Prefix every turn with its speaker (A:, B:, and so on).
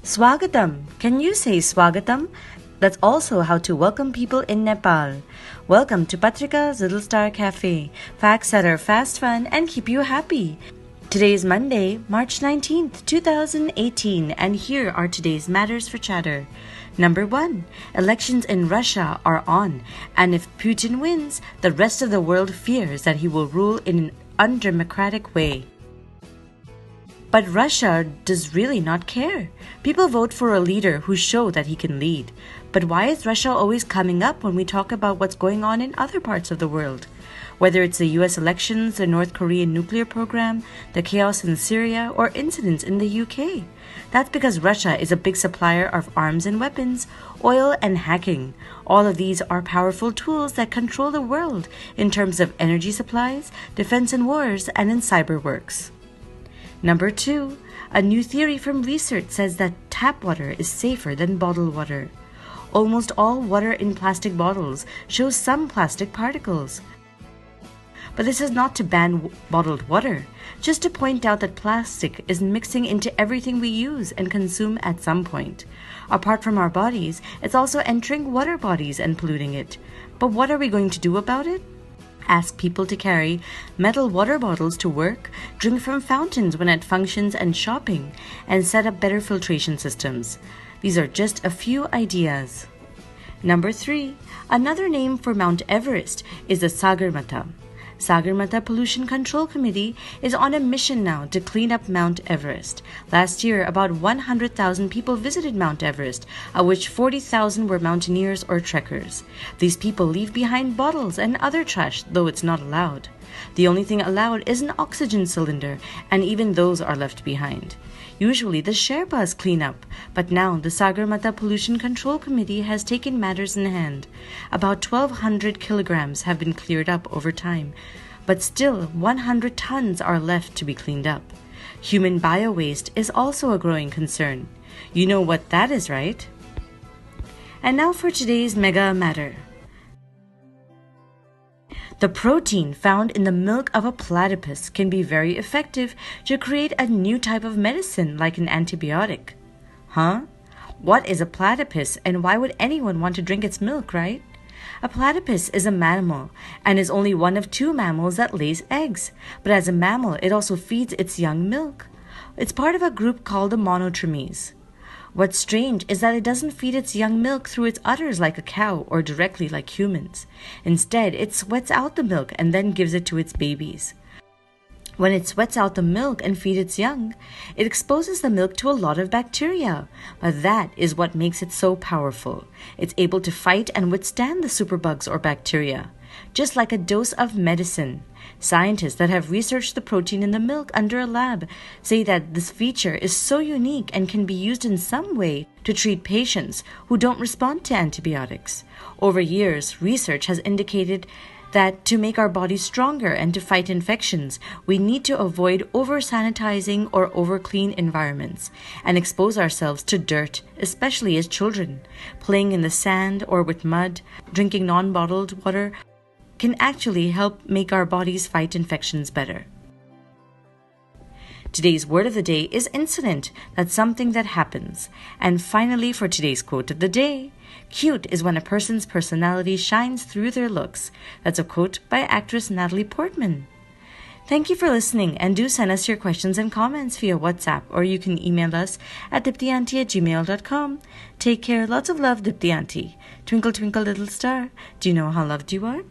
A: Swagatam. Can you say Swagatam? That's also how to welcome people in Nepal. Welcome to Patrika's Little Star Cafe. Facts that are fast, fun, and keep you happy. Today is Monday, March 19th, 2018, and here are today's matters for chatter. Number 1. Elections in Russia are on, and if Putin wins, the rest of the world fears that he will rule in an undemocratic way. But Russia does really not care. People vote for a leader who shows that he can lead. But why is Russia always coming up when we talk about what's going on in other parts of the world? Whether it's the US elections, the North Korean nuclear program, the chaos in Syria, or incidents in the UK. That's because Russia is a big supplier of arms and weapons, oil and hacking. All of these are powerful tools that control the world in terms of energy supplies, defense and wars, and in cyber works. Number 2. A new theory from research says that tap water is safer than bottled water. Almost all water in plastic bottles shows some plastic particles. But this is not to ban bottled water, just to point out that plastic is mixing into everything we use and consume at some point. Apart from our bodies, it's also entering water bodies and polluting it. But what are we going to do about it? Ask people to carry metal water bottles to work, drink from fountains when at functions and shopping, and set up better filtration systems. These are just a few ideas. Number 3. Another name for Mount Everest is the Sagarmatha. Sagarmatha Pollution Control Committee is on a mission now to clean up Mount Everest. Last year, about 100,000 people visited Mount Everest, of which 40,000 were mountaineers or trekkers. These people leave behind bottles and other trash, though it's not allowed. The only thing allowed is an oxygen cylinder, and even those are left behind. Usually the Sherpas clean up, but now the Sagarmatha Pollution Control Committee has taken matters in hand. About 1,200 kilograms have been cleared up over time, but still 100 tons are left to be cleaned up. Human bio-waste is also a growing concern. You know what that is, right? And now for today's mega matter. The protein found in the milk of a platypus can be very effective to create a new type of medicine like an antibiotic. Huh? What is a platypus and why would anyone want to drink its milk, right? A platypus is a mammal and is only one of 2 mammals that lays eggs. But as a mammal, it also feeds its young milk. It's part of a group called the monotremes. What's strange is that it doesn't feed its young milk through its udders like a cow or directly like humans. Instead, it sweats out the milk and then gives it to its babies. When it sweats out the milk and feeds its young, it exposes the milk to a lot of bacteria. But that is what makes it so powerful. It's able to fight and withstand the superbugs or bacteria, just like a dose of medicine. Scientists that have researched the protein in the milk under a lab say that this feature is so unique and can be used in some way to treat patients who don't respond to antibiotics. Over years, research has indicated that to make our bodies stronger and to fight infections, we need to avoid over-sanitizing or over-clean environments and expose ourselves to dirt, especially as children. Playing in the sand or with mud, drinking non-bottled water can actually help make our bodies fight infections better. Today's word of the day is incident. That's something that happens. And finally, for today's quote of the day, cute is when a person's personality shines through their looks. That's a quote by actress Natalie Portman. Thank you for listening, and do send us your questions and comments via WhatsApp, or you can email us at diptyanti@gmail.com. Take care. Lots of love, Dipti Auntie. Twinkle, twinkle, little star. Do you know how loved you are?